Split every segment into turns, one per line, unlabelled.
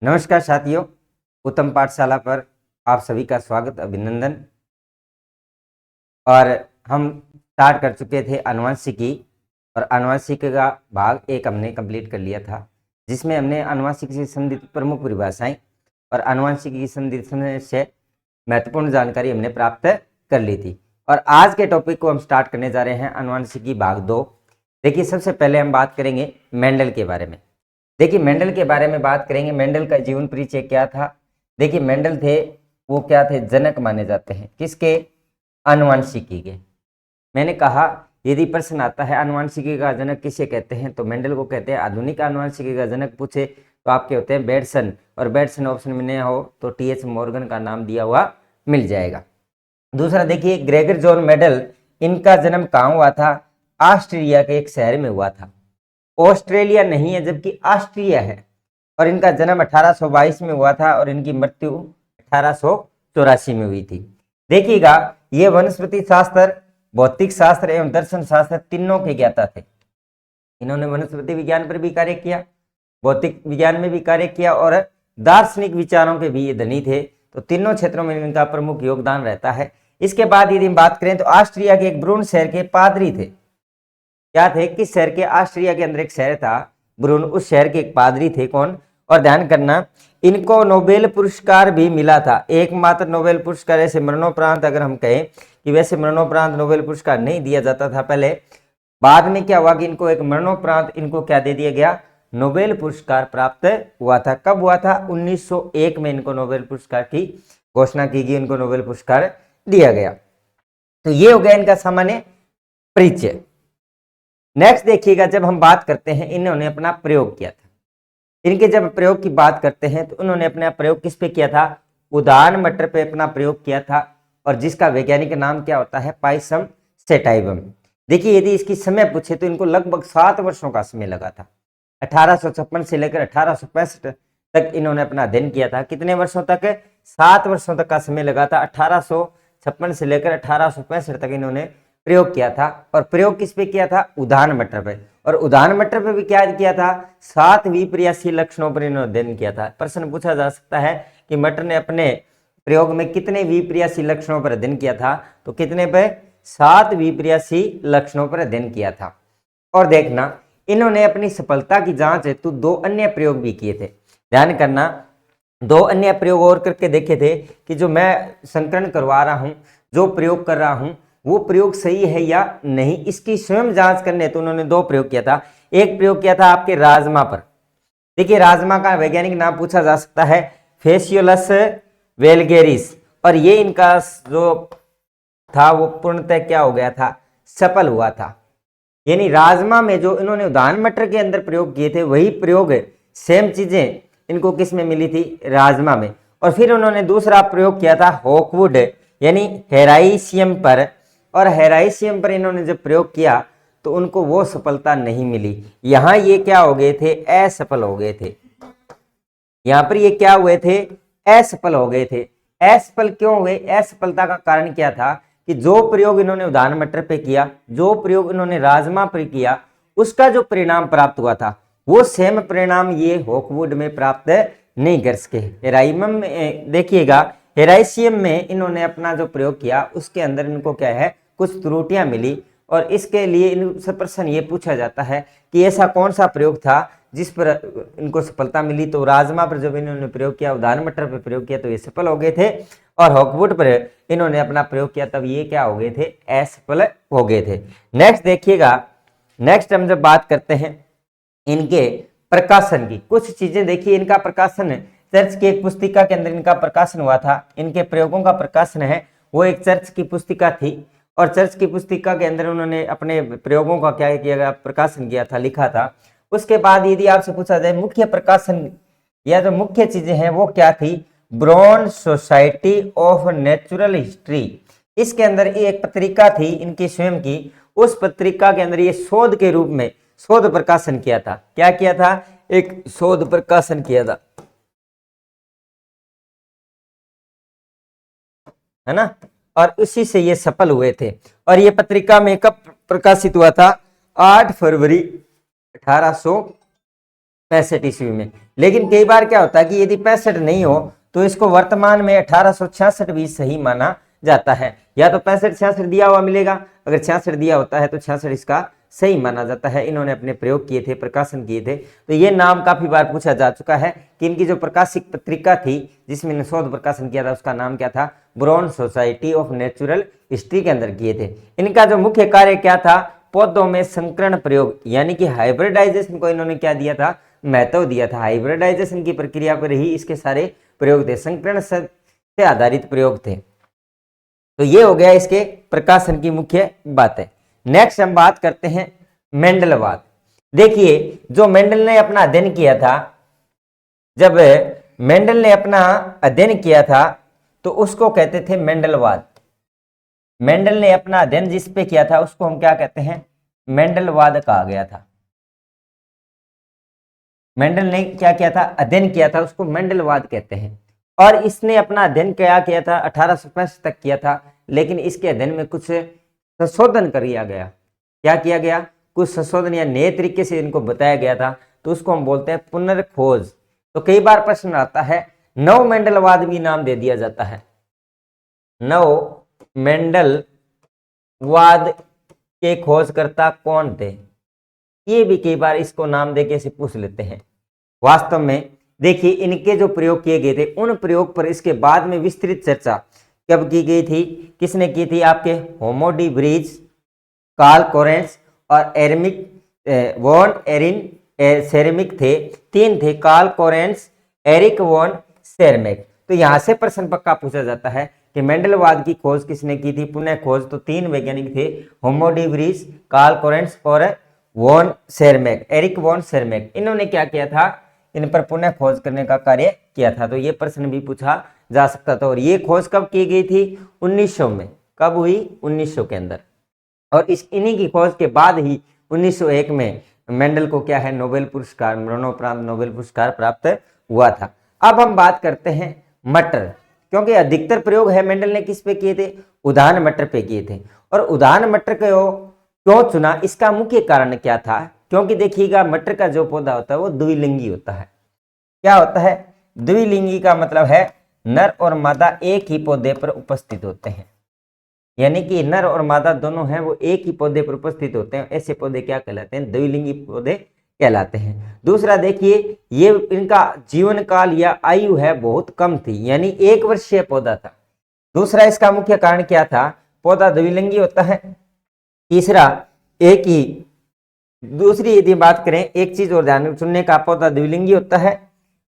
नमस्कार साथियों, उत्तम पाठशाला पर आप सभी का स्वागत, अभिनंदन। और हम स्टार्ट कर चुके थे आनुवंशिकी, और आनुवंशिकी का भाग 1 हमने कंप्लीट कर लिया था, जिसमें हमने आनुवंशिकी से संबंधित प्रमुख परिभाषाएं और आनुवंशिकी की संबंधित से महत्वपूर्ण जानकारी हमने प्राप्त कर ली थी। और आज के टॉपिक को हम स्टार्ट करने जा रहे हैं, आनुवंशिकी भाग 2। देखिए, सबसे पहले हम बात करेंगे मेंडल के बारे में। देखिए, मेंडल के बारे में बात करेंगे। मेंडल का जीवन परिचय क्या था? देखिए, मेंडल थे, वो क्या थे? जनक माने जाते हैं। किसके? आनुवंशिकी के। मैंने कहा यदि प्रश्न आता है आनुवंशिकी का जनक किसे कहते हैं, तो मेंडल को कहते हैं। आधुनिक आनुवंशिकी का जनक पूछे तो आपके होते हैं बेडसन, और बेडसन ऑप्शन में नहीं हो तो टी.एच. मॉर्गन का नाम दिया हुआ मिल जाएगा। दूसरा देखिए, ग्रेगर जॉन मेंडल, इनका जन्म कहाँ हुआ था? ऑस्ट्रिया के एक शहर में हुआ था। ऑस्ट्रेलिया नहीं है, जबकि ऑस्ट्रिया है। और इनका जन्म 1822 में हुआ था और इनकी मृत्यु 1884 में हुई थी। देखिएगा, ये वनस्पति शास्त्र, भौतिक शास्त्र एवं दर्शन शास्त्र तीनों के ज्ञाता थे। इन्होंने वनस्पति विज्ञान पर भी कार्य किया, भौतिक विज्ञान में भी कार्य किया, और दार्शनिक विचारों के भी ये धनी थे। तो तीनों क्षेत्रों में इनका प्रमुख योगदान रहता है। इसके बाद यदि हम बात करें तो ऑस्ट्रिया के एक ब्रून शहर के पादरी थे। क्या थे? किस शहर के? ऑस्ट्रिया के अंदर एक शहर था ब्रून, उस शहर के एक पादरी थे। कौन? और ध्यान करना, इनको नोबेल पुरस्कार भी मिला था। एकमात्र नोबेल पुरस्कार, ऐसे मरणोपरांत अगर हम कहें कि वैसे मरणोपरांत नोबेल पुरस्कार नहीं दिया जाता था पहले, बाद में क्या हुआ कि इनको एक मरणोपरांत इनको क्या दे दिया गया? नोबेल पुरस्कार प्राप्त हुआ था। कब हुआ था? 1901 में इनको नोबेल पुरस्कार की घोषणा की गई, इनको नोबेल पुरस्कार दिया गया। तो ये हो गया इनका सामान्य परिचय। नेक्स्ट देखिएगा, जब हम बात करते हैं इन्होंने अपना प्रयोग किया था, इनके जब प्रयोग की बात करते हैं तो उन्होंने अपना प्रयोग किस पे किया था? उदान मटर पे अपना प्रयोग किया था, और जिसका वैज्ञानिक नाम क्या होता है? Pisum sativum. देखिए, यदि इसकी समय पूछे तो इनको लगभग 7 वर्षों का समय लगा था। 1856 से लेकर 1865 तक इन्होंने अपना अध्ययन किया था। कितने वर्षों तक? 7 वर्षों तक का समय लगा था। 1856 से लेकर 1865 तक इन्होंने प्रयोग किया था। और प्रयोग किस पे किया था? उदान मटर पे। और उदान मटर पे भी क्या किया था? 7 विपर्यासी लक्षणों पर इन्होंने अध्ययन किया था। प्रश्न पूछा जा सकता है कि मटर ने अपने प्रयोग में कितने विपर्यासी लक्षणों पर अध्ययन किया था? तो कितने पे? 7 विपर्यासी लक्षणों पर अध्ययन किया था। और देखना, इन्होंने अपनी सफलता की जांच हेतु 2 अन्य प्रयोग भी किए थे। ध्यान करना, 2 अन्य प्रयोग और करके देखे थे कि जो मैं संकलन करवा रहा हूं, जो प्रयोग कर रहा हूं, वो प्रयोग सही है या नहीं, इसकी स्वयं जांच करने तो उन्होंने 2 प्रयोग किया था। एक प्रयोग किया था आपके राजमा पर। देखिए, राजमा का वैज्ञानिक नाम पूछा जा सकता है फेसियोलस वेलगेरिस, और ये इनका जो था वो पूर्णतः क्या हो गया था? सफल हुआ था। यानी राजमा में जो इन्होंने उदान मटर के अंदर प्रयोग किए थे, वही प्रयोग सेम चीजें इनको किस में मिली थी? राजमा में। और फिर उन्होंने दूसरा प्रयोग किया था हॉकवुड यानी हेराइसियम पर, और हेराइसियम पर इन्होंने जब प्रयोग किया तो उनको वो सफलता नहीं मिली। यहां ये क्या हो गए थे? असफल हो गए थे। यहां पर ये क्या हुए थे? असफल हो गए थे। असफल क्यों हुए? असफलता का कारण क्या था कि जो प्रयोग इन्होंने उदान मटर पे किया, जो प्रयोग इन्होंने राजमा पर किया, उसका जो परिणाम प्राप्त हुआ था वो सेम परिणाम ये हॉकवुड में प्राप्त नहीं कर सके। हेराइमम में देखिएगा, हेराइसियम में इन्होंने अपना जो प्रयोग किया उसके अंदर इनको क्या है? कुछ त्रुटियां मिली, और इसके लिए इनसे प्रश्न ये पूछा जाता है कि ऐसा कौन सा प्रयोग था जिस पर इनको सफलता मिली। तो राजमा पर जब इन्होंने प्रयोग किया, उदान मटर पर प्रयोग किया, तो ये सफल हो गए थे, और हॉकवुड पर इन्होंने अपना प्रयोग किया तब ये क्या हो गए थे? असफल हो गए थे। नेक्स्ट देखिएगा, नेक्स्ट हम जब बात करते हैं इनके प्रकाशन की, कुछ चीजें देखिए। इनका प्रकाशन चर्च की एक पुस्तिका के अंदर इनका प्रकाशन हुआ था। इनके प्रयोगों का प्रकाशन है वो एक चर्च की पुस्तिका थी, और चर्च की पुस्तिका के अंदर उन्होंने अपने प्रयोगों का क्या किया? प्रकाशन किया था, लिखा था। उसके बाद यदि आपसे पूछा जाए मुख्य प्रकाशन या जो मुख्य चीजें हैं वो क्या थी? Brunn society of natural history, इसके अंदर एक पत्रिका थी इनकी स्वयं की। उस पत्रिका के अंदर ये शोध के रूप में शोध प्रकाशन किया था। क्या किया था? एक शोध प्रकाशन किया था, है ना। और उसी से ये सफल हुए थे। और ये पत्रिका में कब प्रकाशित हुआ था? 8 फरवरी 1865 ईस्वी में। लेकिन कई बार क्या होता है कि यदि 65 नहीं हो तो इसको वर्तमान में 1866 भी सही माना जाता है। या तो 65-66 दिया हुआ मिलेगा, अगर 66 दिया होता है तो 66 इसका सही माना जाता है। इन्होंने अपने प्रयोग किए थे, प्रकाशन किए थे। तो ये नाम काफी बार पूछा जा चुका है कि इनकी जो प्रकाशित पत्रिका थी जिसमें इन्होंने शोध प्रकाशन किया था उसका नाम क्या था, Brunn society of natural history के अंदर किए थे। इनका जो मुख्य कार्य क्या था, पौधों में संकरण प्रयोग यानी कि हाइब्रिडाइजेशन को इन्होंने क्या दिया था, महत्व दिया था। हाइब्रिडाइजेशन की प्रक्रिया पर ही इसके सारे प्रयोग थे, संकरण से आधारित प्रयोग थे। तो ये हो गया इसके प्रकाशन की मुख्य बातें। नेक्स्ट हम बात करते हैं मेंडलवाद। देखिए जो मेंडल ने अपना अध्ययन किया था, जब मेंडल ने अपना अध्ययन किया था तो उसको कहते थे मेंडलवाद। मेंडल ने अपना अध्ययन जिस पे किया था उसको हम क्या कहते हैं, मेंडलवाद कहा गया था। मेंडल ने क्या किया था, अध्ययन किया था, उसको मेंडलवाद कहते हैं। और इसने अपना अध्ययन क्या किया था, 1865 तक किया था। लेकिन इसके अध्ययन में कुछ संशोधन कर दिया गया। क्या किया गया, कुछ संशोधन या नए तरीके से इनको बताया गया था, तो उसको हम बोलते हैं पुनर्खोज। तो कई बार प्रश्न आता है, नव मेंडलवाद भी नाम दे दिया जाता है। नव मेंडलवाद के खोजकर्ता कौन थे, ये भी कई बार इसको नाम देके से पूछ लेते हैं। वास्तव में देखिए इनके जो प्रयोग किए गए थे उन प्रयोग पर इसके बाद में विस्तृत चर्चा कब की गई थी, किसने की थी, आपके Hugo de Vries, Carl Correns और एरमिक वॉन एरिन सेरेमिक थे। तीन थे, Carl Correns, Erich von Tschermak. तो यहां से प्रश्न पक्का पूछा जाता है कि मेंडलवाद की खोज किसने की थी, पुनः खोज। तो तीन वैज्ञानिक थे, Hugo de Vries, Carl Correns और von Tschermak, Erich von Tschermak. इन्होंने क्या किया था, इन पर पुनः खोज करने का कार्य किया था। तो ये प्रश्न भी पूछा जा सकता था। और ये खोज कब की गई थी, 1900 में। कब हुई, 1900 के अंदर। और इस इन्हीं की खोज के बाद ही 1901 में मेंडल को क्या है, नोबेल पुरस्कार, मरणोपरांत नोबेल पुरस्कार प्राप्त हुआ था। अब हम बात करते हैं मटर, क्योंकि अधिकतर प्रयोग है मेंडल ने किस पे किए थे, उदाहरण मटर पे किए थे। और उदाहरण मटर को क्यों चुना, इसका मुख्य कारण क्या था, क्योंकि देखिएगा मटर का जो पौधा होता है वो द्विलिंगी होता है। क्या होता है, द्विलिंगी का मतलब है नर और मादा एक ही पौधे पर उपस्थित होते हैं। यानी कि नर और मादा दोनों हैं वो एक ही पौधे पर उपस्थित होते हैं। ऐसे पौधे क्या कहलाते हैं, द्विलिंगी पौधे कहलाते हैं। दूसरा देखिए, ये इनका जीवन काल या आयु है बहुत कम थी, यानी 1 वर्षीय पौधा था। दूसरा इसका मुख्य कारण क्या था, पौधा द्विलिंगी होता है। तीसरा एक ही, दूसरी यदि बात करें, एक चीज और ध्यान चुनने का, पौधा द्विलिंगी होता है।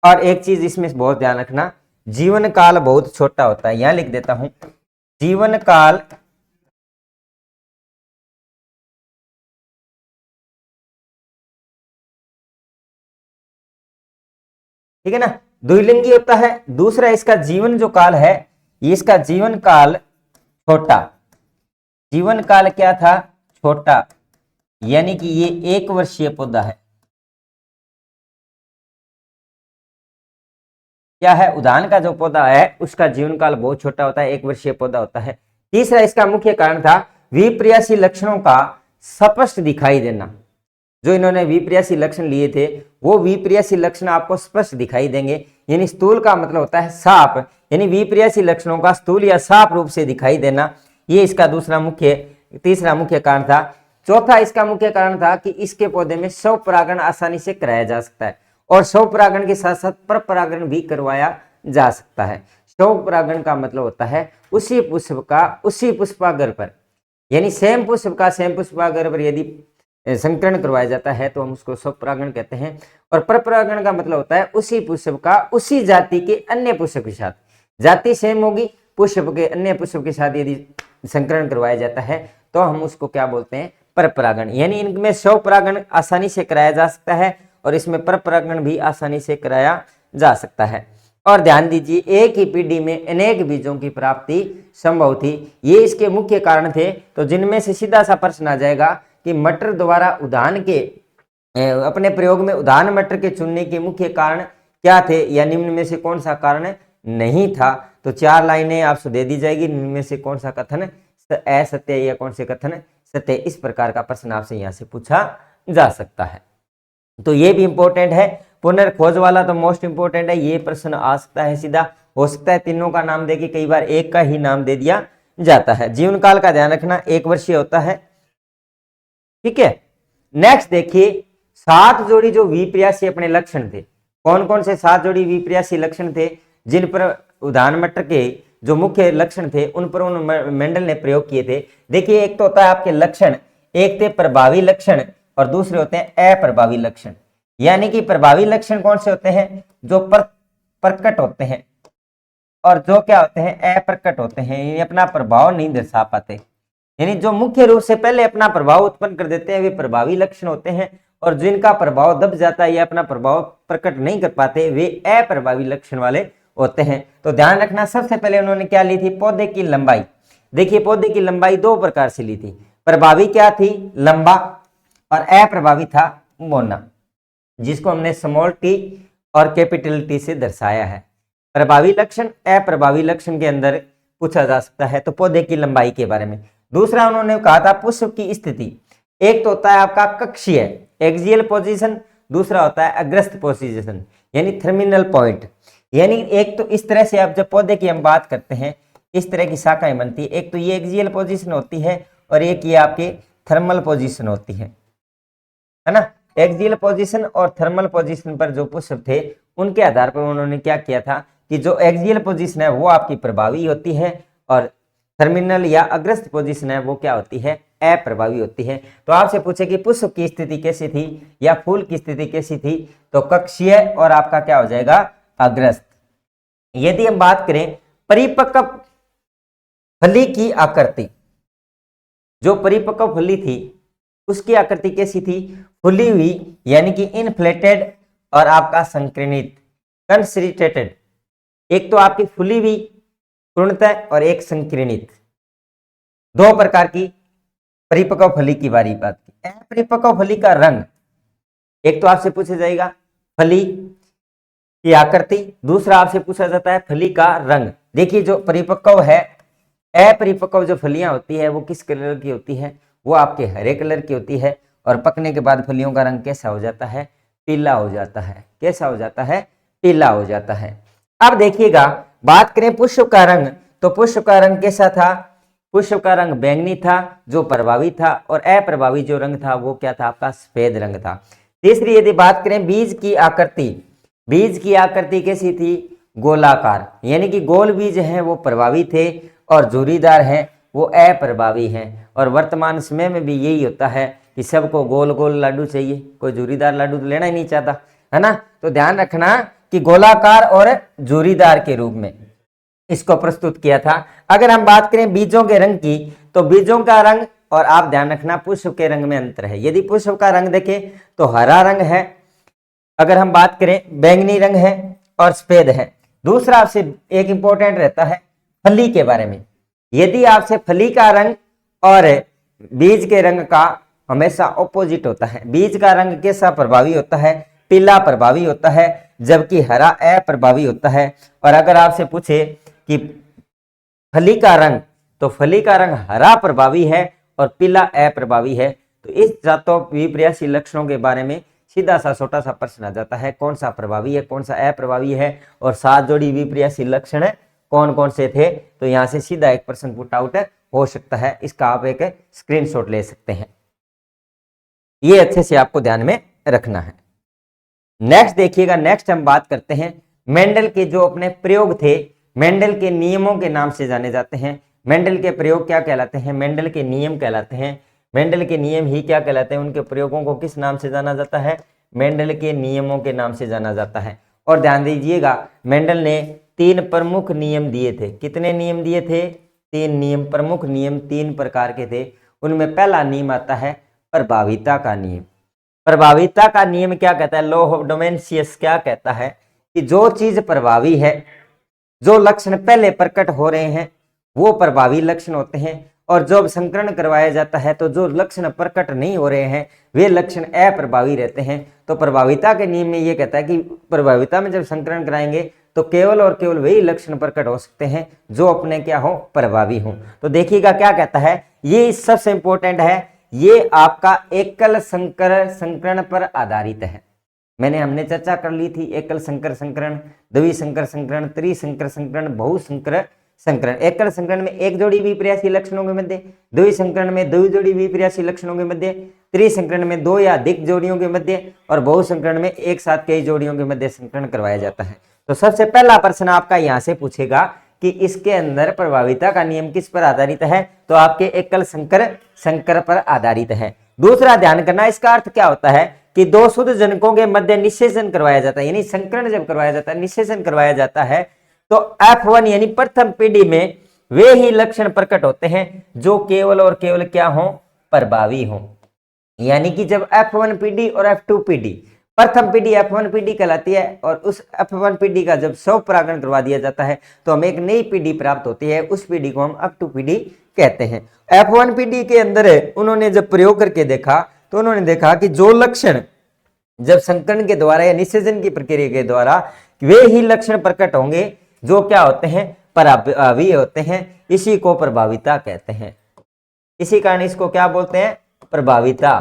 और एक चीज इसमें बहुत ध्यान रखना, जीवन काल बहुत छोटा होता है। यहां लिख देता हूं, जीवन काल ठीक है ना, द्विलिंगी होता है। दूसरा इसका जीवन जो काल है, इसका जीवन काल छोटा, जीवन काल क्या था, छोटा, यानी कि ये 1 वर्षीय पौधा है। क्या है, उदाहरण का जो पौधा है उसका जीवन काल बहुत छोटा होता है, 1 वर्षीय पौधा होता है। तीसरा इसका मुख्य कारण था विपर्यासी लक्षणों का स्पष्ट दिखाई देना। जो इन्होंने विपर्यासी लक्षण लिए थे वो विपर्यासी लक्षण आपको स्पष्ट दिखाई देंगे। यानी स्थूल का मतलब होता है साफ, यानी विपर्यासी लक्षणों का स्थूल या साफ रूप से दिखाई देना, ये इसका तीसरा मुख्य कारण था। चौथा इसका मुख्य कारण था कि इसके पौधे में स्वपरागण आसानी से कराया जा सकता है, और स्वपरागण के साथ साथ परपरागण भी करवाया जा सकता है। स्वपरागण का मतलब होता है उसी पुष्प का उसी पुष्पागर पर, यानी सेम पुष्प का सेम पुष्पागर पर यदि संकरण करवाया जाता है तो हम उसको स्वपरागण कहते हैं। और परपरागण का मतलब होता है उसी पुष्प का उसी जाति के अन्य पुष्प के साथ, जाति सेम होगी, पुष्प के अन्य पुष्प के साथ यदि संकरण करवाया जाता है तो हम उसको क्या बोलते हैं, परपरागण। यानी इनमें स्वपरागण आसानी से कराया जा सकता है और इसमें परपरागण भी आसानी से कराया जा सकता है। और ध्यान दीजिए, एक ही पीढ़ी में अनेक बीजों की प्राप्ति संभव थी, ये इसके मुख्य कारण थे। तो जिनमें से सीधा सा प्रश्न आ जाएगा कि मटर द्वारा उदाहरण के अपने प्रयोग में उदाहरण मटर के चुनने के मुख्य कारण क्या थे, या निम्न में से कौन सा कारण नहीं था। तो 4 लाइनें आपसे दे दी जाएगी, निम्न में से कौन सा कथन असत्य या कौन से कथन सत्य, इस प्रकार का प्रश्न आपसे यहाँ से पूछा जा सकता है। तो ये भी इंपॉर्टेंट है। पुनर्खोज वाला तो मोस्ट इंपोर्टेंट है, ये प्रश्न आ सकता है सीधा, हो सकता है तीनों का नाम देके कई बार एक का ही नाम दे दिया जाता है। जीवन काल का ध्यान रखना, 1 वर्षीय होता है। ठीक है, नेक्स्ट देखिए 7 जोड़ी जो विप्रियासी अपने लक्षण थे, कौन कौन से 7 जोड़ी विप्रियासी लक्षण थे जिन पर उदाहरण मटर के जो मुख्य लक्षण थे उन पर मेंडल ने प्रयोग किए थे। देखिए एक तो होता है आपके लक्षण, एक थे प्रभावी लक्षण और दूसरे होते हैं अप्रभावी लक्षण। यानी कि प्रभावी लक्षण कौन से होते हैं, जो प्रकट होते हैं, और जो क्या होते हैं अप्रकट होते हैं, ये अपना प्रभाव नहीं दर्शा पाते। यानी जो मुख्य रूप से पहले अपना प्रभाव उत्पन्न कर देते हैं वे प्रभावी लक्षण होते हैं, और जिनका प्रभाव दब जाता है या अपना प्रभाव प्रकट नहीं कर पाते वे अप्रभावी लक्षण वाले होते हैं। तो ध्यान रखना, सबसे पहले उन्होंने क्या ली थी, पौधे की लंबाई। देखिए पौधे की लंबाई 2 प्रकार से ली थी, प्रभावी क्या थी, लंबा, और अप्रभावी था मोना, जिसको हमने स्मॉल टी और कैपिटल टी से दर्शाया है। प्रभावी लक्षण अप्रभावी लक्षण के अंदर पूछा जा सकता है। तो पौधे की लंबाई के बारे में। दूसरा उन्होंने कहा था पुष्प की स्थिति, एक तो होता है आपका कक्षीय एक्सियल पोजीशन, दूसरा होता है अग्रस्त पोजीशन यानी थर्मिनल पॉइंट। यानी एक तो इस तरह से आप जब पौधे की हम बात करते हैं इस तरह की शाखाएं बनती है, एक तो ये एक्सियल पोजीशन होती है और एक ये आपके थर्मल पोजीशन होती है ना। एक्सियल पोजीशन और थर्मल पोजीशन पर जो पुष्प थे उनके आधार पर उन्होंने क्या किया था कि जो एक्सियल पोजीशन है वो आपकी प्रभावी होती है और टर्मिनल या अग्रस्त पोजीशन है वो क्या होती है, अप्रभावी होती है। तो आपसे पूछे कि पुष्प की स्थिति कैसी थी या फूल की स्थिति कैसी थी, तो कक्षीय और आपका क्या हो जाएगा, अग्रस्त। यदि हम बात करें परिपक्व फली की आकृति, जो परिपक्व फली थी उसकी आकृति कैसी थी, फुली हुई यानी कि इनफ्लेटेड और आपका संकीर्णित कंसंट्रेटेड। एक तो आपकी फुली हुई पूर्णतः और एक संकीर्णित, 2 प्रकार की परिपक्व फली की बारी बात की। अपरिपक्व फली का रंग, एक तो आपसे पूछा जाएगा फली की आकृति, दूसरा आपसे पूछा जाता है फली का रंग। देखिए जो परिपक्व है, अपरिपक्व जो फलियां होती है वो किस कलर की होती है, वो आपके हरे कलर की होती है, और पकने के बाद फलियों का रंग कैसा हो जाता है, पीला हो जाता है। कैसा हो जाता है, पीला हो जाता है। अब देखिएगा बात करें पुष्प का रंग, तो पुष्प का रंग कैसा था, पुष्प का रंग बैंगनी था जो प्रभावी था, और अप्रभावी जो रंग था वो क्या था, आपका सफेद रंग था। तीसरी यदि बात करें बीज की आकृति, बीज की आकृति कैसी थी, गोलाकार, यानी कि गोल बीज हैं वो प्रभावी थे और झुर्रीदार हैं वो अप्रभावी हैं। और वर्तमान समय में भी यही होता है कि सबको गोल गोल लाडू चाहिए, कोई झुर्रीदार लाडू तो लेना ही नहीं चाहता, है ना। तो ध्यान रखना कि गोलाकार और झुर्रीदार के रूप में इसको प्रस्तुत किया था। अगर हम बात करें बीजों के रंग की, तो बीजों का रंग और आप ध्यान रखना पुष्प के रंग में अंतर है। यदि पुष्प का रंग देखें तो हरा रंग है, अगर हम बात करें बैंगनी रंग है और सफेद है। दूसरा आपसे एक इंपॉर्टेंट रहता है फली के बारे में। यदि आपसे फली का रंग और बीज के रंग का हमेशा ऑपोजिट होता है, बीज का रंग कैसा प्रभावी होता है, पीला प्रभावी होता है, जबकि हरा अप्रभावी होता है। और अगर आपसे पूछे कि फली का रंग, तो फली का रंग हरा प्रभावी है और पीला अप्रभावी है। तो इस जातों विपर्यासी लक्षणों के बारे में सीधा सा छोटा सा प्रश्न आ जाता है, कौन सा प्रभावी है कौन सा अप्रभावी है, और 7 जोड़ी विपर्यासी लक्षण कौन कौन से थे। तो यहाँ से सीधा एक प्रश्न पुट आउट हो सकता है, इसका आप एक स्क्रीनशॉट ले सकते हैं। ये अच्छे से आपको ध्यान में रखना है। नेक्स्ट देखिएगा, नेक्स्ट हम बात करते हैं मेंडल के जो अपने प्रयोग थे, मेंडल के नियमों के नाम से जाने जाते हैं। मेंडल के प्रयोग क्या कहलाते हैं, मेंडल के नियम कहलाते हैं। मेंडल के नियम ही क्या कहलाते हैं, उनके प्रयोगों को किस नाम से जाना जाता है, मेंडल के नियमों के नाम से जाना जाता है। और ध्यान दीजिएगा मेंडल ने 3 प्रमुख नियम दिए थे। कितने नियम दिए थे, 3 नियम, प्रमुख नियम 3 प्रकार के थे। उनमें पहला नियम आता है प्रभाविता का नियम। प्रभाविता का नियम क्या कहता है, लॉ ऑफ डोमेंशियस क्या कहता है कि जो चीज प्रभावी है, जो लक्षण पहले प्रकट हो रहे हैं वो प्रभावी लक्षण होते हैं, और जब संकरण करवाया जाता है तो जो लक्षण प्रकट नहीं हो रहे हैं वे लक्षण अप्रभावी रहते हैं। तो प्रभाविता के नियम में ये कहता है कि प्रभाविता में जब संकरण कराएंगे तो केवल और केवल वही लक्षण प्रकट हो सकते हैं जो अपने क्या हो, प्रभावी हो। तो देखिएगा क्या कहता है, ये सबसे इंपॉर्टेंट है, ये आपका एकल संकरण पर आधारित है। हमने चर्चा कर ली थी, एकल संकर संकरण, द्विसंकर संकरण, त्रिसंकर संकरण, बहुसंकर संकरण। एकल संकरण में एक जोड़ी विपर्यासी लक्षणों के मध्य, द्विसंकरण में दो जोड़ी विपर्यासी लक्षणों के मध्य, त्रिसंकरण में दो या अधिक जोड़ियों के मध्य, और बहुसंकरण में एक साथ कई जोड़ियों के मध्य संकरण करवाया जाता है। तो सबसे पहला प्रश्न आपका यहां से पूछेगा कि इसके अंदर प्रभाविता का नियम किस पर आधारित है, तो आपके एकल संकर पर आधारित है। दूसरा ध्यान करना, इसका अर्थ क्या होता है कि दो शुद्ध जनकों के मध्य निषेचन करवाया जाता है, यानी संकरण जब करवाया जाता है, निषेचन करवाया जाता है, तो F1 यानी प्रथम पीढ़ी में वे ही लक्षण प्रकट होते हैं जो केवल और केवल क्या हो, प्रभावी हो। यानी कि जब F1 पीढ़ी और F2 पीढ़ी, प्रथम पीढ़ी F1 पीढ़ी कहलाती है, और उस F1 पीढ़ी का जब 100 परागण करवा दिया जाता है तो हमें एक नई पीढ़ी प्राप्त होती है, उस पीढ़ी को हम F2 पीढ़ी कहते हैं। F1 पीढ़ी के अंदर उन्होंने जब प्रयोग करके देखा तो उन्होंने देखा कि जो लक्षण जब संकरण के द्वारा या निषेचन की प्रक्रिया के द्वारा वे ही लक्षण प्रकट होंगे जो क्या होते हैं, प्रभावी होते हैं, इसी को प्रभाविता कहते हैं। इसी कारण इसको क्या बोलते हैं, प्रभाविता।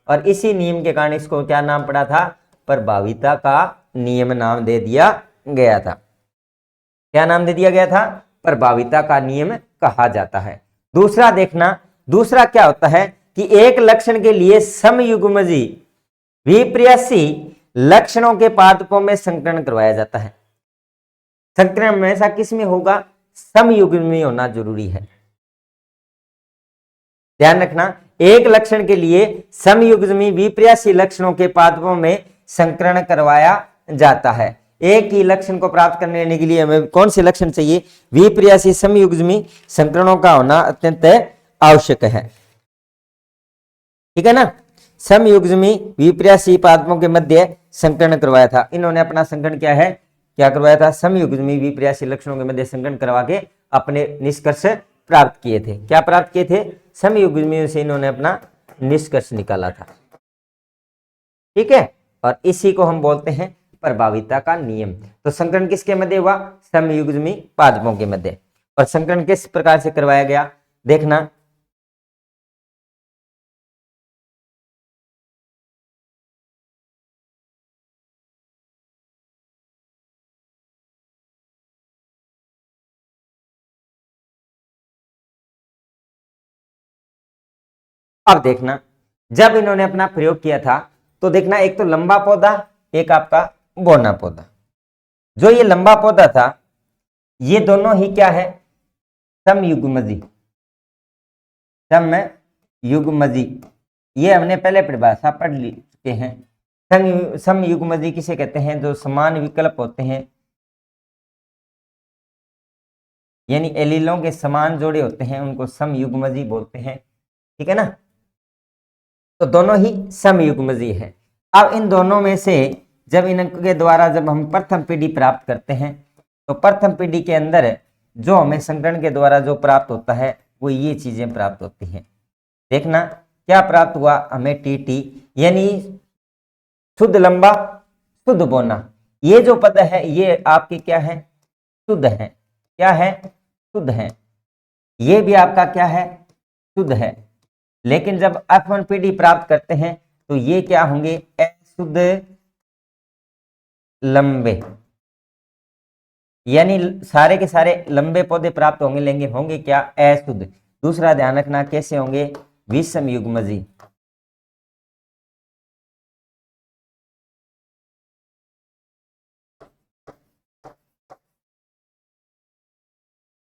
और इसी नियम के कारण इसको क्या नाम पड़ा था, प्रभाविता का नियम नाम दे दिया गया था। क्या नाम दे दिया गया था, प्रभाविता का नियम कहा जाता है। दूसरा देखना, दूसरा क्या होता है कि एक लक्षण के लिए समयुग्मजी विपर्यासी लक्षणों के पादपों में संकरण करवाया जाता है। संकरण हमेशा किस में होगा, समयुग्मी होना जरूरी है। ध्यान रखना, एक लक्षण के लिए समयुग्मी विपर्यासी लक्षणों के पादपों में संकरण करवाया जाता है। एक ही लक्षण को प्राप्त करने के लिए हमें कौन से लक्षण चाहिए, विपर्यासी समयुग्मी संकरणों का होना अत्यंत आवश्यक है। ठीक है ना, समयुग्मी विपर्यासी पादपों के मध्य संकरण करवाया था। इन्होंने अपना संकरण क्या करवाया था, समयुग्मी विपर्यासी लक्षणों के मध्य संकरण करवा के अपने निष्कर्ष प्राप्त किए थे। क्या प्राप्त किए थे, समयुग्मी से इन्होंने अपना निष्कर्ष निकाला था। ठीक है, और इसी को हम बोलते हैं प्रभाविता का नियम। तो संकरण किसके मध्य हुआ, समयुग्मी पादपों के मध्य। और संकरण किस प्रकार से करवाया गया, देखना, अब देखना, जब इन्होंने अपना प्रयोग किया था तो देखना, एक तो लंबा पौधा, एक आपका बौना पौधा। जो ये लंबा पौधा था ये दोनों ही क्या है, समयुग्मजी, समयुग्मजी। ये हमने पहले परिभाषा पढ़ ली चुके हैं। समयुग्मजी किसे कहते हैं, जो समान विकल्प होते हैं, यानी एलीलों के समान जोड़े होते हैं उनको समयुग्मजी बोलते हैं। ठीक है ना, तो दोनों ही समयुग्मजी है। अब इन दोनों में से जब इनके द्वारा जब हम प्रथम पीढ़ी प्राप्त करते हैं तो प्रथम पीढ़ी के अंदर जो हमें संकरण के द्वारा जो प्राप्त होता है वो ये चीजें प्राप्त होती हैं। देखना क्या प्राप्त हुआ हमें, टीटी यानी शुद्ध लंबा शुद्ध बोना। ये जो पद है ये आपके क्या है, शुद्ध है। क्या है, शुद्ध है। ये भी आपका क्या है, शुद्ध है। लेकिन जब F1 पीढ़ी प्राप्त करते हैं तो ये क्या होंगे, अशुद्ध लंबे, यानी सारे के सारे लंबे पौधे प्राप्त होंगे, लेकिन होंगे क्या, अशुद्ध। दूसरा ध्यान रखना, कैसे होंगे, विषमयुग्मजी।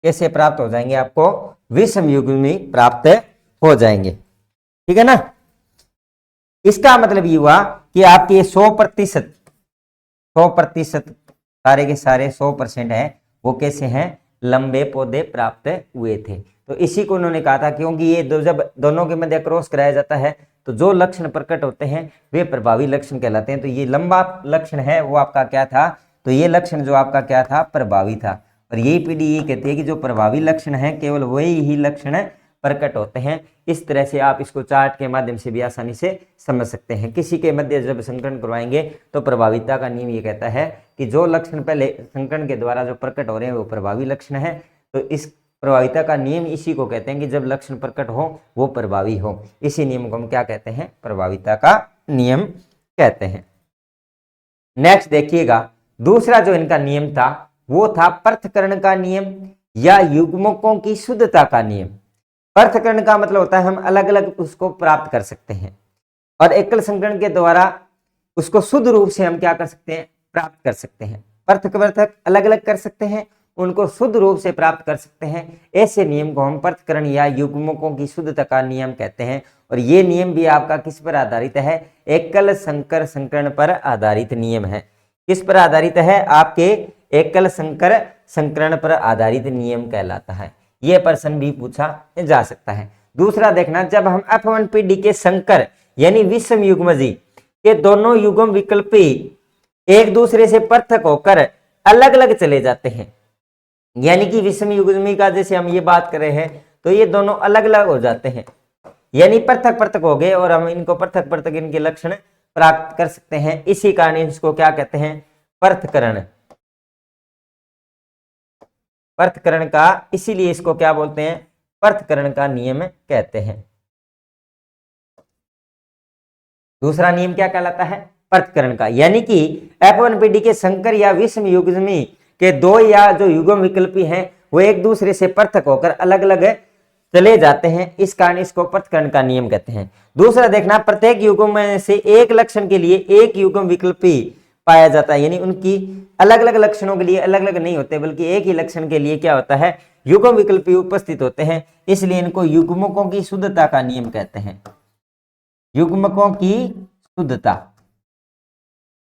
कैसे प्राप्त हो जाएंगे, आपको विषमयुग्मी प्राप्त हो जाएंगे। ठीक है ना, इसका मतलब ये हुआ कि आपके 100% सारे के सारे 100% है वो कैसे हैं, लंबे पौधे प्राप्त हुए थे। तो इसी को उन्होंने कहा था, क्योंकि ये जब दोनों के मध्य क्रॉस कराया जाता है तो जो लक्षण प्रकट होते हैं वे प्रभावी लक्षण कहलाते हैं। तो ये लंबा लक्षण है वो आपका क्या था, तो ये लक्षण जो आपका क्या था, प्रभावी था। और यही पीढ़ी ये कहती है कि जो प्रभावी लक्षण है केवल वही ही लक्षण प्रकट होते हैं। इस तरह से आप इसको चार्ट के माध्यम से भी आसानी से समझ सकते हैं। किसी के मध्य जब संकरण करवाएंगे तो प्रभाविता का नियम ये कहता है कि जो लक्षण पहले संकरण के द्वारा जो प्रकट हो रहे हैं वो प्रभावी लक्षण है। तो इस प्रभाविता का नियम इसी को कहते हैं कि जब लक्षण प्रकट हो वो प्रभावी हो। इसी नियम को हम क्या कहते हैं, प्रभाविता का नियम कहते हैं। नेक्स्ट देखिएगा, दूसरा जो इनका नियम था वो था पृथक्करण का नियम या युग्मकों की शुद्धता का नियम। पृथक्करण का मतलब होता है हम अलग अलग उसको प्राप्त कर सकते हैं, और एकल संकरण के द्वारा उसको शुद्ध रूप से हम क्या कर सकते हैं, प्राप्त कर सकते हैं। पृथक पृथक अलग अलग कर सकते हैं, उनको शुद्ध रूप से प्राप्त कर सकते हैं। ऐसे नियम को हम पृथक्करण या युग्मकों की शुद्धता का नियम कहते हैं। और ये नियम भी आपका किस पर आधारित है, एकल संकर संकरण पर आधारित नियम है। किस पर आधारित है, आपके एकल संकर संकरण पर आधारित नियम कहलाता है। यह प्रश्न भी पूछा जा सकता है। दूसरा देखना, जब हम F1PD के संकर यानी विषम युग्मजी के दोनों युग्म विकल्पी एक दूसरे से पृथक होकर अलग अलग चले जाते हैं, यानी कि विषम युग्मी का जैसे हम ये बात कर रहे हैं तो ये दोनों अलग अलग हो जाते हैं, यानी पृथक पृथक हो गए, और हम इनको पृथक पृथक इनके लक्षण प्राप्त कर सकते हैं। इसी कारण इसको क्या कहते हैं, पृथक्करण। पृथक्करण का, इसीलिए इसको क्या बोलते हैं, पृथक्करण का नियम कहते हैं। दूसरा नियम क्या कहलाता है, पृथक्करण का, यानी कि F1PD के संकर या विषम युग्मी के दो या जो युग्म विकल्पी हैं वो एक दूसरे से पृथक होकर अलग अलग चले जाते हैं, इस कारण इसको पृथक्करण का नियम कहते हैं। दूसरा देखना, प्रत्येक युग्म में से एक लक्षण के लिए एक युग्म विकल्पी पाया जाता है, यानी उनकी अलग अलग लक्षणों के लिए अलग अलग नहीं होते, बल्कि एक ही लक्षण के लिए क्या होता है, युग्म विकल्पी उपस्थित होते हैं, इसलिए इनको युग्मकों की शुद्धता का नियम कहते हैं। युग्मकों की शुद्धता,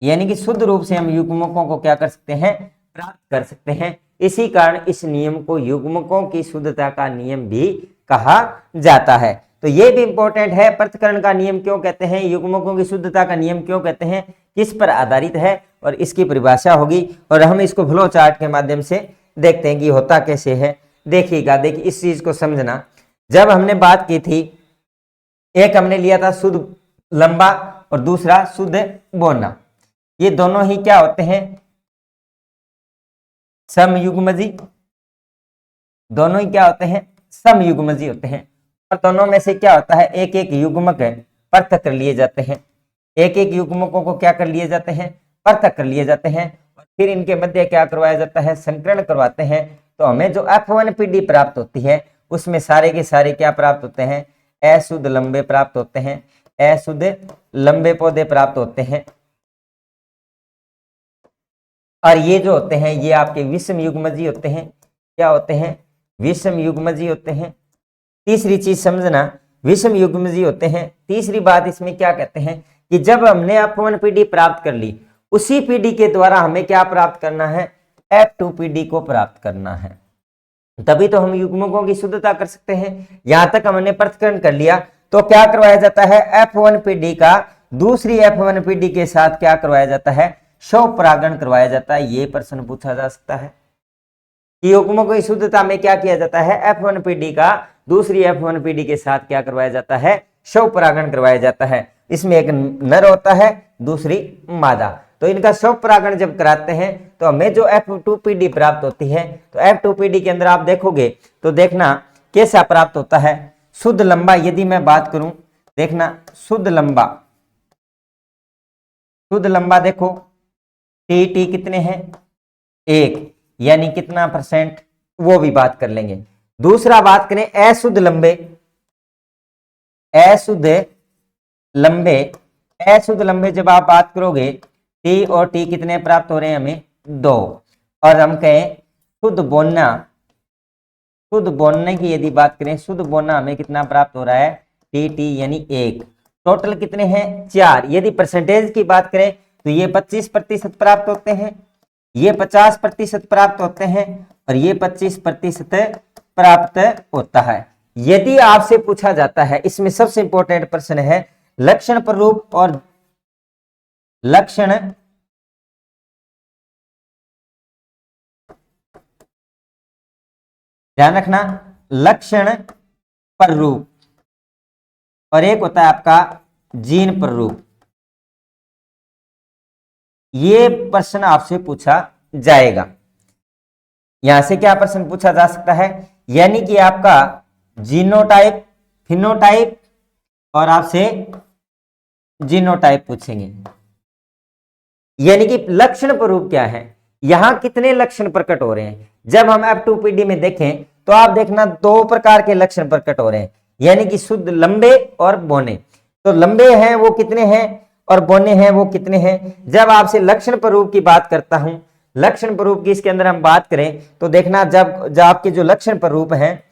यानी कि शुद्ध रूप से हम युग्मकों को क्या कर सकते हैं, प्राप्त कर सकते हैं। इसी कारण इस नियम को युग्मकों की शुद्धता का नियम भी कहा जाता है। तो ये भी इंपॉर्टेंट है, पृथक्करण का नियम क्यों कहते हैं, युग्मकों की शुद्धता का नियम क्यों कहते हैं, किस पर आधारित है, और इसकी परिभाषा होगी, और हम इसको फ्लो चार्ट के माध्यम से देखते हैं कि होता कैसे है। देखिएगा, देखिए इस चीज को समझना, जब हमने बात की थी, एक हमने लिया था शुद्ध लंबा और दूसरा शुद्ध बोना, ये दोनों ही क्या होते हैं, समयुग्मजी, दोनों ही क्या होते हैं, समयुग्मजी होते हैं। और दोनों में से क्या होता है, एक एक युग्मक पृथक कर लिए जाते हैं, एक एक युग्मकों को क्या कर लिए जाते हैं, पृथक कर लिए जाते हैं, और फिर इनके मध्य क्या करवाया जाता है, संकरण करवाते हैं। तो हमें जो F1PD प्राप्त होती है उसमें सारे के सारे क्या प्राप्त होते हैं, अशुद्ध लंबे प्राप्त होते हैं, अशुद्ध लंबे पौधे प्राप्त होते हैं। और ये जो होते हैं ये आपके विषम युग्मजी होते हैं, क्या होते हैं, विषम युग्मजी होते हैं। तीसरी चीज समझना, विषम युग्मजी होते हैं। तीसरी बात इसमें क्या कहते हैं कि जब हमने F1PD प्राप्त कर ली, उसी पीडी के द्वारा हमें क्या प्राप्त करना है, F2PD को प्राप्त करना है, तभी तो हम युग्मकों की शुद्धता कर सकते हैं। यहां तक हमने पृथक्करण कर लिया, तो क्या करवाया जाता है, F1PD का दूसरी F1PD के साथ क्या करवाया जाता है, स्वपरागण करवाया जाता है। ये प्रश्न पूछा जा सकता है कि युग्मकों की शुद्धता में क्या किया जाता है, F1PD का दूसरी F1PD के साथ क्या करवाया जाता है, स्वपरागण करवाया जाता है। इसमें एक नर होता है, दूसरी मादा, तो इनका स्वपरागण जब कराते हैं तो हमें जो F2PD प्राप्त होती है, तो F2PD के अंदर आप देखोगे तो देखना कैसा प्राप्त होता है, शुद्ध लंबा। यदि मैं बात करूं, देखना शुद्ध लंबा, शुद्ध लंबा देखो टी कितने हैं, 1, यानी कितना परसेंट, वो भी बात कर लेंगे। दूसरा बात करें अशुद्ध लंबे, अशुद्ध लंबे, अशुद्ध लंबे जब आप बात करोगे, टी और टी कितने प्राप्त हो रहे हैं हमें, 2। और हम कहें शुद्ध बोना, शुद्ध बोनने की यदि बात करें, शुद्ध बोना हमें कितना प्राप्त हो रहा है, टी यानी 1। टोटल कितने हैं, 4। यदि परसेंटेज की बात करें तो ये 25% प्राप्त होते हैं, ये 50% प्राप्त होते हैं, और ये 25% प्राप्त होता है। यदि आपसे पूछा जाता है, इसमें सबसे इंपॉर्टेंट प्रश्न है लक्षण प्ररूप और लक्षण ध्यान रखना, लक्षण प्ररूप, और एक होता है आपका जीन प्ररूप। ये प्रश्न आपसे पूछा जाएगा। यहां से क्या प्रश्न पूछा जा सकता है, यानी कि आपका जीनोटाइप, फिनोटाइप और आपसे जीनोटाइप पूछेंगे। यानी कि लक्षण प्ररूप क्या है, यहां कितने लक्षण प्रकट हो रहे हैं। जब हम F2PD में देखें तो आप देखना दो प्रकार के लक्षण प्रकट हो रहे हैं, यानी कि शुद्ध लंबे और बौने। तो लंबे हैं वो कितने हैं और बौने हैं वो कितने हैं। जब आपसे लक्षण प्ररूप की बात करता हूं, लक्षण प्ररूप की इसके अंदर हम बात करें तो देखना जब आपके जो लक्षण प्ररूप हैं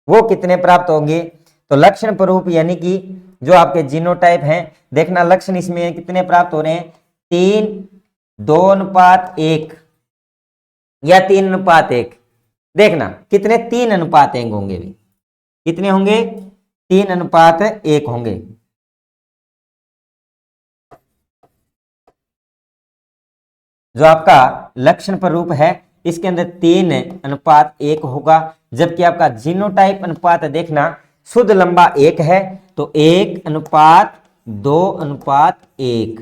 वो कितने प्राप्त होंगे। तो लक्षण प्ररूप यानी कि जो आपके जीनोटाइप हैं, देखना लक्षण इसमें कितने प्राप्त हो रहे हैं, 3:2:1 या 3:1। देखना कितने 3:1 होंगे भी, कितने होंगे 3:1 होंगे। जो आपका लक्षण प्ररूप है इसके अंदर 3:1 होगा, जबकि आपका जीनोटाइप अनुपात देखना शुद्ध लंबा 1 है तो 1:2:1।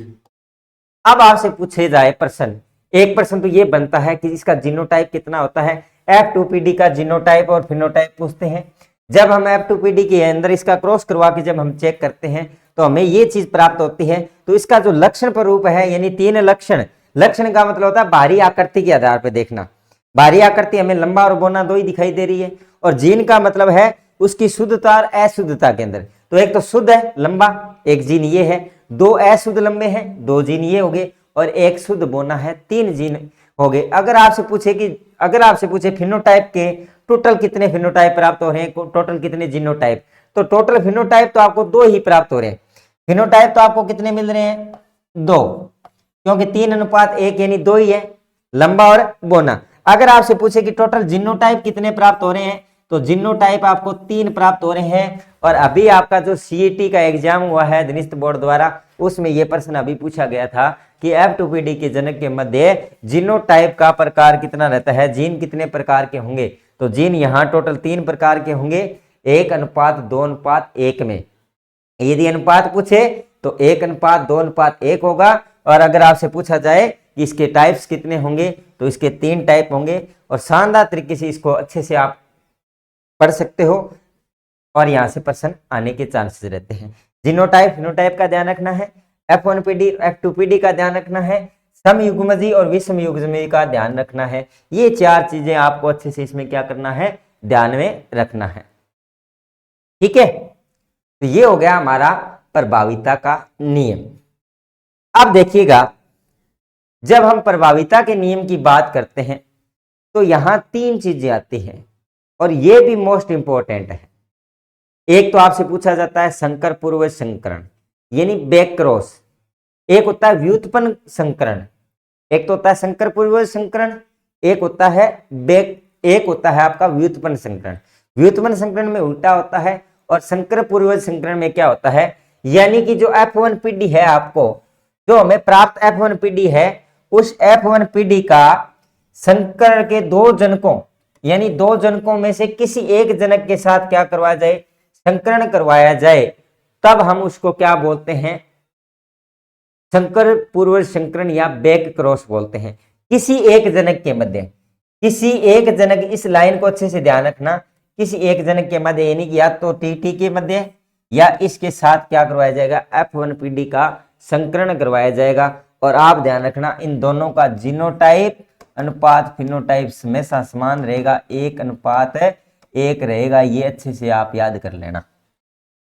अब आपसे पूछे जाए प्रश्न, एक प्रश्न तो ये बनता है कि इसका जीनोटाइप कितना होता है। F2PD का जीनोटाइप और फिनोटाइप पूछते हैं। जब हम F2PD के अंदर इसका क्रॉस करवा के जब हम चेक करते हैं तो हमें ये चीज प्राप्त होती है। तो इसका जो लक्षण प्ररूप है यानी 3 लक्षण, लक्षण का मतलब होता है बाहरी आकृति के आधार पर देखना, बाहरी आकृति हमें लंबा और बौना दो ही दिखाई दे रही है, और जीन का मतलब है उसकी शुद्धता और अशुद्धता के अंदर। तो एक तो शुद्ध है लंबा, एक जीन ये है, दो अशुद्ध लंबे हैं, दो जीन ये हो गए, और एक शुद्ध बौना है, 3 जीन हो गए। अगर आपसे पूछे फिनोटाइप के टोटल कितने फिनोटाइप प्राप्त हो रहे हैं, टोटल कितने जीनोटाइप, तो टोटल फिनोटाइप तो आपको 2 ही प्राप्त हो रहे हैं। फिनोटाइप तो आपको कितने मिल रहे हैं, 2, क्योंकि 3:1 यानी 2 ही है, लंबा और बौना। अगर आपसे पूछे कि टोटल जीनोटाइप कितने प्राप्त हो रहे हैं, तो जीनोटाइप आपको 3 प्राप्त हो रहे हैं। और अभी आपका जो CET का एग्जाम हुआ है धनिष्ठ बोर्ड द्वारा, उसमें यह प्रश्न अभी पूछा गया था कि F2PD के जनक के मध्य जीनोटाइप का प्रकार कितना रहता है, जीन कितने प्रकार के होंगे। तो जीन यहाँ टोटल 3 प्रकार के होंगे, 1:2:1 में। यदि अनुपात पूछे तो 1:2:1 होगा। और अगर आपसे पूछा जाए कि इसके टाइप्स कितने होंगे तो इसके 3 टाइप होंगे। और शानदार तरीके से इसको अच्छे से आप पढ़ सकते हो और यहां से प्रश्न आने के चांसेस रहते हैं। जीनोटाइप फिनोटाइप का ध्यान रखना है, F1PD F2PD का ध्यान रखना है, समयुग्मजी और विषमयुग्मजी का ध्यान रखना है। ये 4 चीजें आपको अच्छे से इसमें क्या करना है, ध्यान में रखना है। ठीक है, तो ये हो गया हमारा प्रभाविता का नियम। अब देखिएगा, जब हम प्रभाविता के नियम की बात करते हैं तो यहां 3 चीजें आती हैं और ये भी मोस्ट इंपॉर्टेंट है। एक तो आपसे पूछा जाता है संकर पूर्वज संकरण यानी बैक क्रॉस, एक होता है व्युत्पन्न संकरण, एक तो होता है संकर पूर्वज संकरण, एक होता है एक होता है आपका व्युत्पन्न संकरण। व्युत्पन्न संकरण में उल्टा होता है और संकर पूर्वज संकरण में क्या होता है, यानी कि जो F1PD है, आपको जो हमें प्राप्त F1PD है, उस F1PD का संकर के 2 जनकों यानी 2 जनकों में से किसी एक जनक के साथ क्या करवाया जाए, संकरण करवाया जाए, तब हम उसको क्या बोलते हैं, संकर पूर्वज संकरण या बैक क्रॉस बोलते हैं। किसी एक जनक के मध्य, किसी एक जनक, इस लाइन को अच्छे से ध्यान रखना, किसी एक जनक के मध्य यानी कि या तो TT के मध्य या इसके साथ क्या करवाया जाएगा, F1PD का संकरण करवाया जाएगा। और आप ध्यान रखना इन दोनों का जीनोटाइप अनुपात फिनोटाइप हमेशा समान रहेगा, 1:1 रहेगा। ये अच्छे से आप याद कर लेना,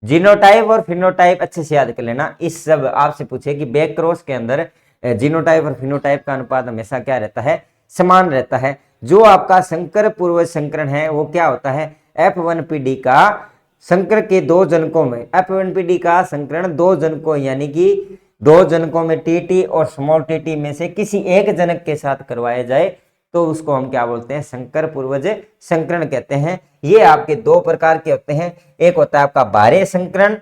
जीनोटाइप और फिनोटाइप अच्छे से याद कर लेना। इस सब आपसे पूछे कि बैक क्रॉस के अंदर जीनोटाइप और फिनोटाइप का अनुपात हमेशा क्या रहता है, समान रहता है। जो आपका संकर पूर्वज संकरण है वो क्या होता है, F1PD का संकर के 2 जनकों में, F1PD का संकरण 2 जनकों यानी कि 2 जनकों में TT और स्मॉल TT में से किसी एक जनक के साथ करवाया जाए तो उसको हम क्या बोलते हैं, संकर पूर्वज संकरण कहते हैं। ये आपके 2 प्रकार के होते हैं, एक होता है आपका बाह्य संकरण,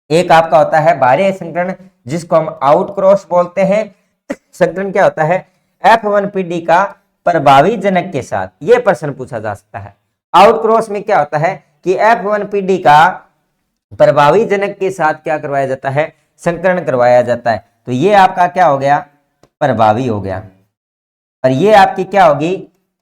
एक आपका होता है बाह्य संकरण जिसको हम आउट क्रॉस बोलते हैं। संकरण क्या होता है, F1PD का प्रभावी जनक के साथ, ये प्रश्न पूछा जा सकता है। आउट क्रॉस में क्या होता है कि F1PD का प्रभावी जनक के साथ क्या करवाया जाता है, संकरण करवाया जाता है। तो ये आपका क्या हो गया, प्रभावी हो गया, और ये आपकी क्या होगी,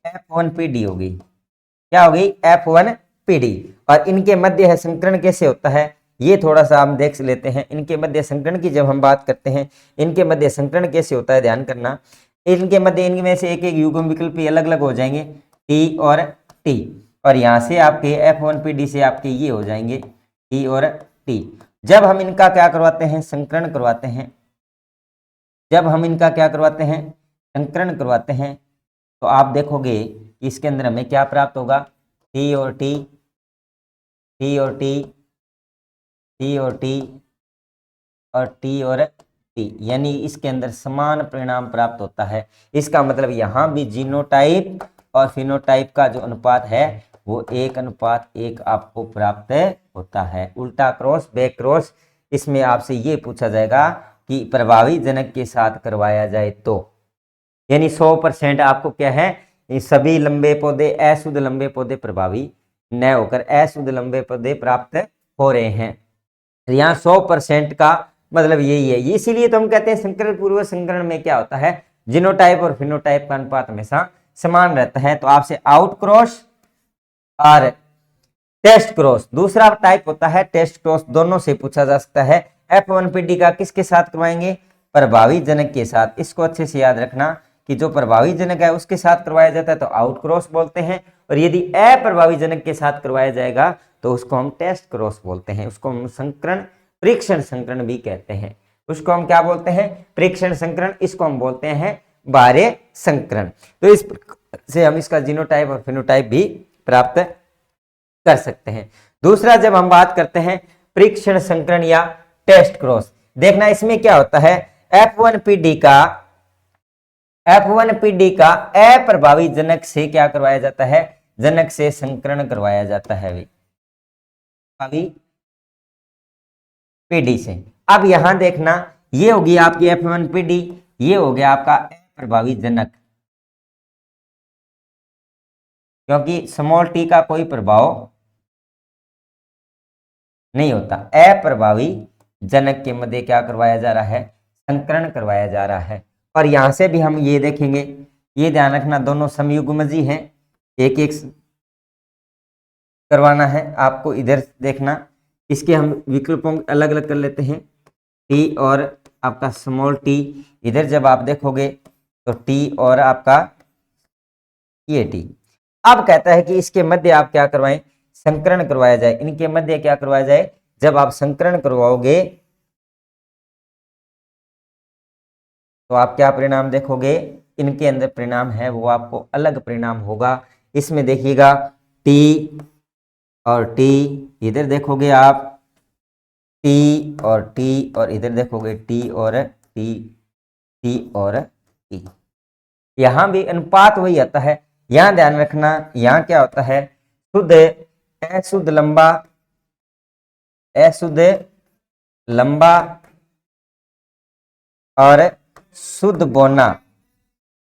F1PD होगी। क्या होगी, F1PD। और इनके मध्य है संकरण कैसे होता है, ये थोड़ा सा हम देख लेते हैं। इनके मध्य संकरण की जब हम बात करते हैं, इनके मध्य संकरण कैसे होता है ध्यान करना। इनके मध्य इनमें से एक एक युग्म विकल्प अलग अलग हो जाएंगे, टी और टी, और यहाँ से आपके F1PD से आपके ये हो जाएंगे टी और टी। जब हम इनका क्या करवाते हैं, संकरण करवाते हैं, जब हम इनका क्या करवाते हैं, संकरण करवाते हैं, तो आप देखोगे इसके अंदर हमें क्या प्राप्त होगा, टी और टी, टी और टी, टी और टी और टी और टी, यानी इसके अंदर समान परिणाम प्राप्त होता है। इसका मतलब यहाँ भी जीनोटाइप और फिनोटाइप का जो अनुपात है वो 1:1 आपको प्राप्त होता है। उल्टा क्रॉस, बैक क्रॉस, इसमें आपसे ये पूछा जाएगा कि प्रभावी जनक के साथ करवाया जाए तो, यानी 100% आपको क्या है, ये सभी लंबे पौधे, अशुद्ध लंबे पौधे प्रभावी न होकर अशुद्ध लंबे पौधे प्राप्त हो रहे हैं। यहाँ 100% का मतलब यही है। इसीलिए तो हम कहते हैं संकरण पूर्व संकरण में क्या होता है, जीनोटाइप और फिनोटाइप का अनुपात हमेशा समान रहता है। तो आपसे आउट क्रॉस और टेस्ट क्रॉस, दूसरा टाइप होता है टेस्ट क्रॉस, दोनों से पूछा जा सकता है। F1PD का किसके साथ करवाएंगे, प्रभावी जनक के साथ। इसको अच्छे से याद रखना कि जो प्रभावी जनक है उसके साथ करवाया जाता है तो आउट क्रॉस बोलते हैं, और यदि अप्रभावी जनक के साथ करवाया जाएगा तो उसको हम टेस्ट क्रॉस बोलते हैं। उसको हम संकरण, परीक्षण संकरण भी कहते हैं। उसको हम क्या बोलते हैं, परीक्षण संकरण, इसको हम बोलते हैं बाह्य संकरण। तो इस से हम इसका जीनोटाइप और फिनोटाइप भी प्राप्त कर सकते हैं। दूसरा, जब हम बात करते हैं परीक्षण संकरण या टेस्ट क्रॉस, देखना इसमें क्या होता है, F1PD का अप्रभावी जनक से क्या करवाया जाता है, जनक से संकरण करवाया जाता है प्रभावी PD से। अब यहां देखना, ये होगी आपकी F1PD, ये हो गया आपका अप्रभावी जनक, क्योंकि स्मॉल टी का कोई प्रभाव नहीं होता। अप्रभावी जनक के मध्य क्या करवाया जा रहा है, संकरण करवाया जा रहा है। और यहां से भी हम ये देखेंगे, ये ध्यान रखना दोनों समयुग्मजी हैं, एक एक करवाना है आपको। इधर देखना, इसके हम विकल्पों अलग अलग कर लेते हैं, टी और आपका स्मॉल टी। इधर जब आप देखोगे तो टी और आपका ये टी। अब कहता है कि इसके मध्य आप क्या करवाएं, संकरण करवाया जाए। इनके मध्य क्या करवाया जाए, जब आप संकरण करवाओगे तो आप क्या परिणाम देखोगे, इनके अंदर परिणाम है वो आपको अलग परिणाम होगा। इसमें देखिएगा टी और टी, इधर देखोगे आप टी और टी, और इधर देखोगे टी और टी, टी और टी। यहां भी अनुपात वही आता है। यहां ध्यान रखना, यहां क्या होता है, शुद्ध अशुद्ध लंबा, अशुद्ध लंबा और शुद्ध बोना,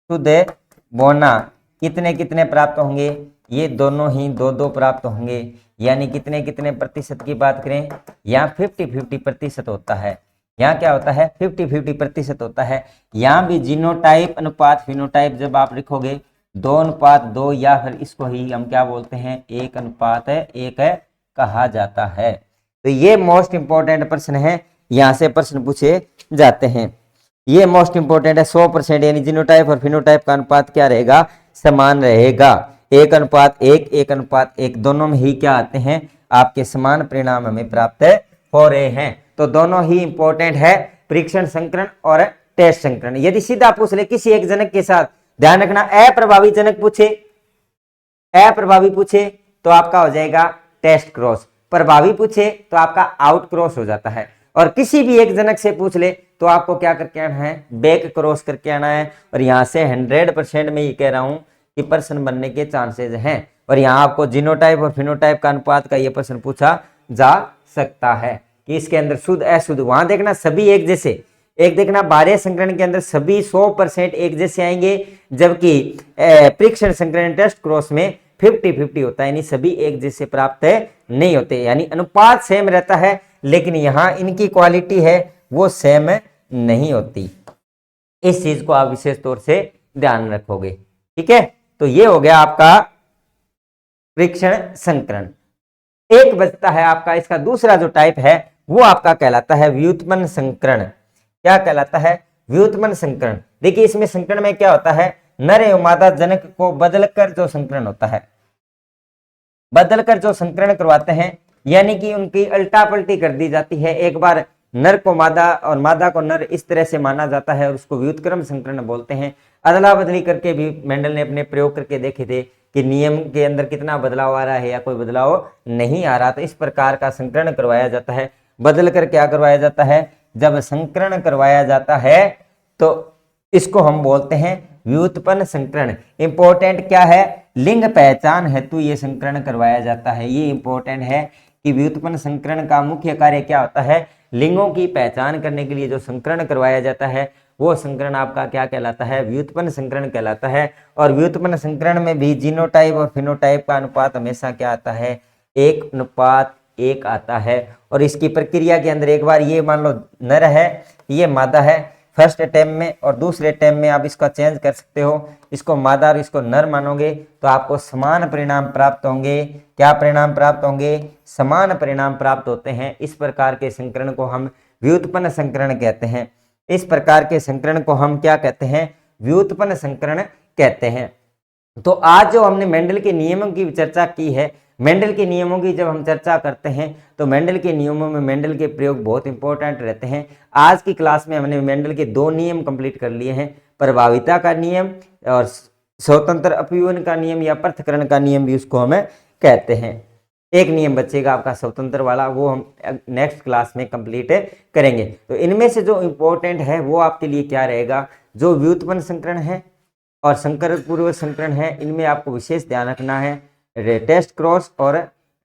शुद्ध बोना कितने कितने प्राप्त होंगे, ये दोनों ही 2-2 प्राप्त होंगे। यानी कितने कितने प्रतिशत की बात करें, यहाँ 50-50% होता है। यहाँ क्या होता है, 50-50% होता है। यहाँ भी जीनोटाइप अनुपात फिनोटाइप जब आप लिखोगे 2:2, या फिर इसको ही हम क्या बोलते हैं, 1:1 कहा जाता है। तो ये मोस्ट इंपॉर्टेंट प्रश्न है, यहाँ से प्रश्न पूछे जाते हैं। ये मोस्ट इंपॉर्टेंट है। 100% यानी जीनोटाइप और फिनोटाइप का अनुपात क्या रहेगा, समान रहेगा। 1:1, 1:1 दोनों में ही क्या आते हैं, आपके समान परिणाम हमें प्राप्त हो रहे हैं। तो दोनों ही इंपॉर्टेंट है, परीक्षण संकरण और टेस्ट संकरण। यदि सीधा पूछ ले किसी एक जनक के साथ, ध्यान रखना अप्रभावी जनक पूछे, अप्रभावी पूछे तो आपका हो जाएगा टेस्ट क्रॉस, प्रभावी पूछे तो आपका आउट क्रॉस हो जाता है। और किसी भी एक जनक से पूछ ले तो आपको क्या करके आना है, बैक क्रॉस करके आना है। और यहां से 100% में ये कह रहा हूं कि प्रश्न बनने के चांसेस हैं। और यहाँ आपको जीनोटाइप और फिनोटाइप का अनुपात का ये प्रश्न पूछा जा सकता है कि इसके अंदर शुद्ध अशुद्ध, वहां देखना सभी एक जैसे, एक देखना बाह्य संकरण के अंदर सभी 100% एक जैसे आएंगे, जबकि परीक्षण संकरण टेस्ट क्रॉस में 50-50 होता है, यानी सभी एक जैसे प्राप्त नहीं होते, यानी अनुपात सेम रहता है, लेकिन यहां इनकी क्वालिटी है वो सेम नहीं होती। इस चीज को आप विशेष तौर से ध्यान रखोगे, ठीक है। तो ये हो गया आपका परीक्षण संकरण। एक बचता है आपका इसका दूसरा जो टाइप है वो आपका कहलाता है व्युत्पन्न संकरण। क्या कहलाता है? व्युत्पन्न संकरण। देखिए इसमें संकरण में क्या होता है, नर एवं मादा जनक को बदलकर जो संकरण होता है, बदलकर जो संकरण करवाते हैं, यानी कि उनकी अल्टा पलटी कर दी जाती है। एक बार नर को मादा और मादा को नर इस तरह से माना जाता है और उसको व्युत्क्रम संकरण बोलते हैं। अदला बदली करके भी मेंडल ने अपने प्रयोग करके देखे थे कि नियम के अंदर कितना बदलाव आ रहा है या कोई बदलाव नहीं आ रहा। तो इस प्रकार का संकरण करवाया जाता है। बदल कर क्या करवाया जाता है? जब संकरण करवाया जाता है तो इसको हम बोलते हैं व्युत्पन्न संकरण। इंपॉर्टेंट क्या है? लिंग पहचान हेतु ये संकरण करवाया जाता है। ये इंपॉर्टेंट है कि व्युत्पन्न संकरण का मुख्य कार्य क्या होता है? लिंगों की पहचान करने के लिए जो संकरण करवाया जाता है वो संकरण आपका क्या कहलाता है? व्युत्पन्न संकरण कहलाता है। और व्युत्पन्न संकरण में भी जीनोटाइप और फिनोटाइप का अनुपात हमेशा क्या आता है? 1:1 आता है। और इसकी प्रक्रिया के अंदर एक बार ये मान लो नर है, ये मादा है, फर्स्ट अटेम्प्ट में और दूसरे अटेम्प्ट में आप इसका चेंज कर सकते हो, इसको मादा और इसको नर मानोगे तो आपको समान परिणाम प्राप्त होंगे। क्या परिणाम प्राप्त होंगे? समान परिणाम प्राप्त होते हैं। इस प्रकार के संकरण को हम व्युत्पन्न संकरण कहते हैं। इस प्रकार के संकरण को हम क्या कहते हैं? व्युत्पन्न संकरण कहते हैं। तो आज जो हमने मेंडल के नियमों की चर्चा की है, मेंडल के नियमों की जब हम चर्चा करते हैं तो मेंडल के नियमों में मेंडल के प्रयोग बहुत इंपॉर्टेंट रहते हैं। आज की क्लास में हमने मेंडल के 2 नियम कंप्लीट कर लिए हैं, प्रभाविता का नियम और स्वतंत्र अपव्यवन का नियम या पृथक्करण का नियम भी उसको हमें कहते हैं। एक नियम बचेगा आपका स्वतंत्र वाला, वो हम नेक्स्ट क्लास में कंप्लीट करेंगे। तो इनमें से जो इंपॉर्टेंट है वो आपके लिए क्या रहेगा? जो व्युत्पन्न संकरण है और संकर पूर्व संकरण है, इनमें आपको विशेष ध्यान रखना है। टेस्ट क्रॉस और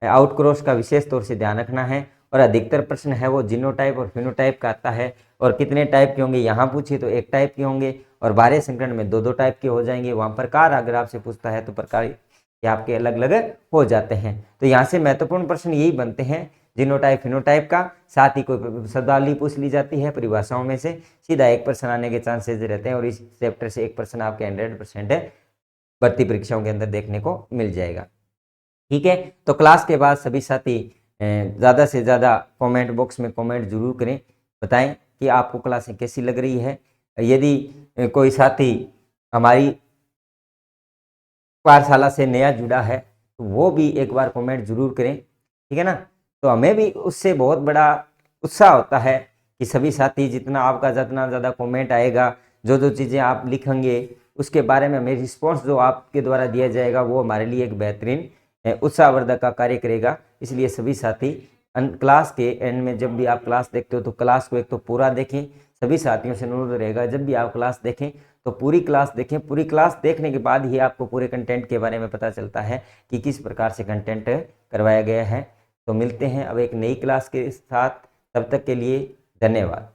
आउट क्रॉस का विशेष तौर से ध्यान रखना है। और अधिकतर प्रश्न है वो जीनोटाइप और फिनोटाइप का आता है। और कितने टाइप के होंगे यहाँ पूछे तो 1 टाइप के होंगे और बाह्य संकरण में 2-2 टाइप के हो जाएंगे। वहाँ प्रकार अगर आपसे पूछता है तो प्रकार ये आपके अलग अलग हो जाते हैं। तो यहाँ से महत्वपूर्ण प्रश्न यही बनते हैं, जीनोटाइप फिनोटाइप का। साथ ही कोई शब्दावली पूछ ली जाती है परिभाषाओं में से, सीधा 1 प्रश्न आने के चांसेस रहते हैं। और इस चैप्टर से 1 प्रश्न आपके 100% भर्ती परीक्षाओं के अंदर देखने को मिल जाएगा। ठीक है, तो क्लास के बाद सभी साथी ज़्यादा से ज़्यादा कमेंट बॉक्स में कमेंट जरूर करें, बताएं कि आपको क्लासें कैसी लग रही है। यदि कोई साथी हमारी पाठशाला से नया जुड़ा है तो वो भी एक बार कमेंट जरूर करें, ठीक है ना। तो हमें भी उससे बहुत बड़ा उत्साह होता है कि सभी साथी जितना ज़्यादा कमेंट आएगा, जो चीज़ें आप लिखेंगे उसके बारे में हमें रिस्पॉन्स जो आपके द्वारा दिया जाएगा वो हमारे लिए एक बेहतरीन उत्साहवर्धक का कार्य करेगा। इसलिए सभी साथी क्लास के एंड में जब भी आप क्लास देखते हो तो क्लास को एक तो पूरा देखें। सभी साथियों से अनुरोध रहेगा जब भी आप क्लास देखें तो पूरी क्लास देखें। पूरी क्लास देखने के बाद ही आपको पूरे कंटेंट के बारे में पता चलता है कि किस प्रकार से कंटेंट करवाया गया है। तो मिलते हैं अब एक नई क्लास के साथ, तब तक के लिए धन्यवाद।